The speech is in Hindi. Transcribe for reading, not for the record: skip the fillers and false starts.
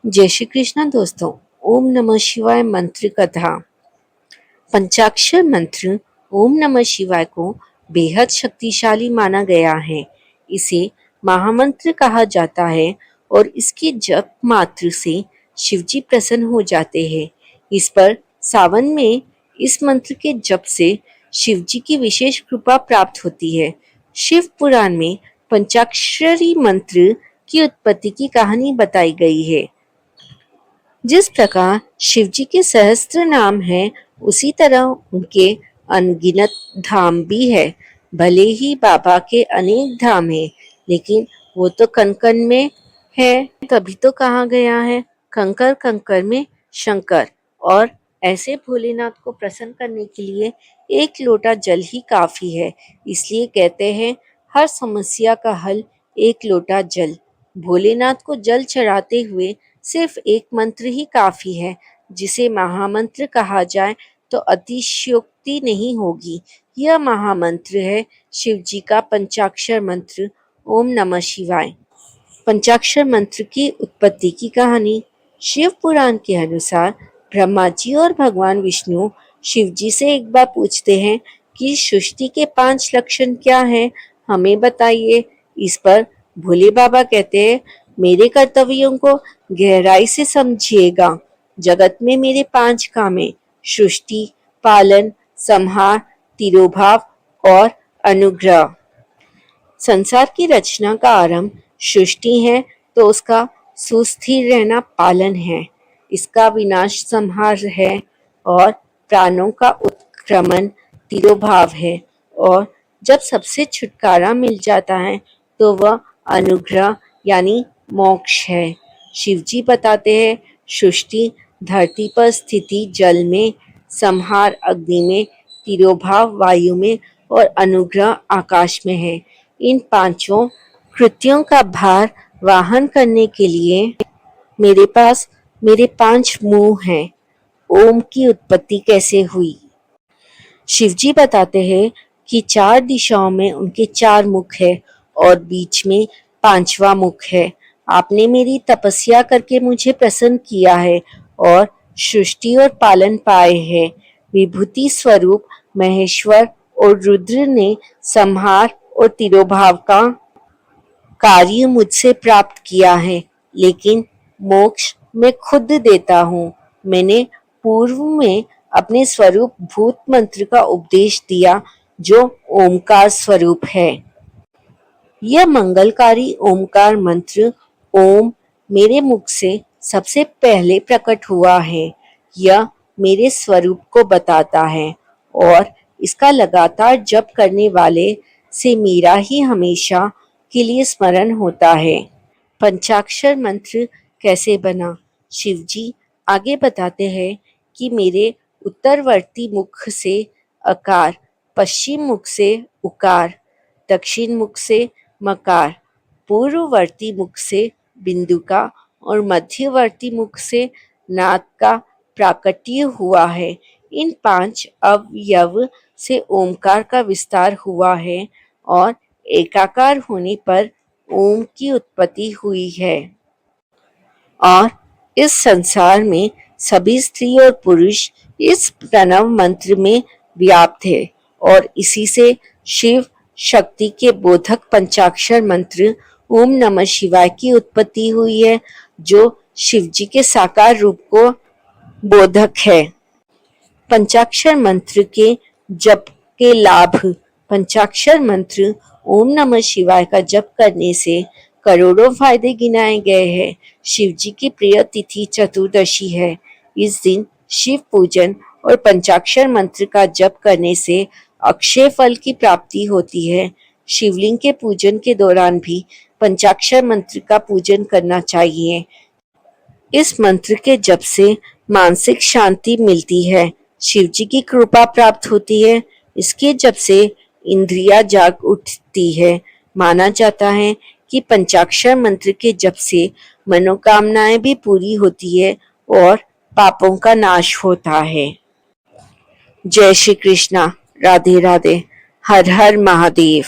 जय श्री कृष्ण दोस्तों। ओम नमः शिवाय मंत्र कथा। पंचाक्षर मंत्र ओम नमः शिवाय को बेहद शक्तिशाली माना गया है। इसे महामंत्र कहा जाता है और इसके जप मात्र से शिवजी प्रसन्न हो जाते हैं। इस पर सावन में इस मंत्र के जप से शिवजी की विशेष कृपा प्राप्त होती है। शिव पुराण में पंचाक्षरी मंत्र की उत्पत्ति की कहानी बताई गई है। जिस प्रकार शिवजी के सहस्त्र नाम हैं, उसी तरह उनके अनगिनत धाम भी है। भले ही बाबा के अनेक धाम हैं, लेकिन वो तो कण कण में है। तभी तो कहा गया है, कंकर कंकर में शंकर। और ऐसे भोलेनाथ को प्रसन्न करने के लिए एक लोटा जल ही काफी है। इसलिए कहते हैं, हर समस्या का हल एक लोटा जल। भोलेनाथ को जल चढ़ाते हुए सिर्फ एक मंत्र ही काफी है, जिसे महामंत्र कहा जाए तो अतिशयोक्ति नहीं होगी। यह महामंत्र है शिवजी का पंचाक्षर मंत्र ओम नमः शिवाय। पंचाक्षर मंत्र की उत्पत्ति की कहानी। शिव पुराण के अनुसार ब्रह्मा जी और भगवान विष्णु शिवजी से एक बार पूछते हैं कि सृष्टि के 5 लक्षण क्या हैं, हमें बताइए। इस पर भोले बाबा कहते हैं, मेरे कर्तव्यों को गहराई से समझिएगा। जगत में मेरे 5 काम हैं: सृष्टि, पालन, संहार, तिरोभाव और अनुग्रह। संसार की रचना का आरंभ सृष्टि है, तो उसका सुस्थिर रहना पालन है, इसका विनाश संहार है और प्राणों का उत्क्रमण तिरोभाव है। और जब सबसे छुटकारा मिल जाता है तो वह अनुग्रह यानी मोक्ष है। शिवजी बताते हैं, सृष्टि धरती पर स्थिति जल में, संहार अग्नि में, तिरोभाव वायु में और अनुग्रह आकाश में है। इन 5 कृत्यों का भार वाहन करने के लिए मेरे पास मेरे 5 मुंह हैं। ओम की उत्पत्ति कैसे हुई? शिवजी बताते हैं कि 4 दिशाओं में उनके 4 मुख है और बीच में 5वां मुख है। आपने मेरी तपस्या करके मुझे प्रसन्न किया है और सृष्टि और पालन पाए हैं। विभूति स्वरूप महेश्वर और रुद्र ने संहार और तिरोभाव का कार्य मुझसे प्राप्त किया है, लेकिन मोक्ष मैं खुद देता हूँ। मैंने पूर्व में अपने स्वरूप भूत मंत्र का उपदेश दिया, जो ओमकार स्वरूप है। यह मंगलकारी ओमकार मंत्र ओम मेरे मुख से सबसे पहले प्रकट हुआ है। यह मेरे स्वरूप को बताता है और इसका लगातार जप करने वाले से मेरा ही हमेशा के लिए स्मरण होता है। पंचाक्षर मंत्र कैसे बना? शिवजी आगे बताते हैं कि मेरे उत्तरवर्ती मुख से अकार, पश्चिम मुख से उकार, दक्षिण मुख से मकार, पूर्ववर्ती मुख से बिंदुका और मध्यवर्ती मुख से नाद का प्राकट्य हुआ है। इन 5 अवयव से ओमकार का विस्तार हुआ है और एकाकार होने पर ओम की उत्पत्ति हुई है। और इस संसार में सभी स्त्री और पुरुष इस प्रणव मंत्र में व्याप्त है और इसी से शिव शक्ति के बोधक पंचाक्षर मंत्र ओम नमः शिवाय की उत्पत्ति हुई है, जो शिवजी के साकार रूप को बोधक है। पंचाक्षर मंत्र के जप के लाभ। पंचाक्षर मंत्र ओम नमः शिवाय का जप करने से करोड़ों फायदे गिनाए गए हैं। शिवजी की प्रिय तिथि चतुर्दशी है। इस दिन शिव पूजन और पंचाक्षर मंत्र का जप करने से अक्षय फल की प्राप्ति होती है। शिवलिंग के पूजन के दौरान भी पंचाक्षर मंत्र का पूजन करना चाहिए। इस मंत्र के जप से मानसिक शांति मिलती है, शिवजी की कृपा प्राप्त होती है। इसके जप से इंद्रियां जाग उठती है। माना जाता है कि पंचाक्षर मंत्र के जप से मनोकामनाएं भी पूरी होती है और पापों का नाश होता है। जय श्री कृष्णा। राधे राधे। हर हर महादेव।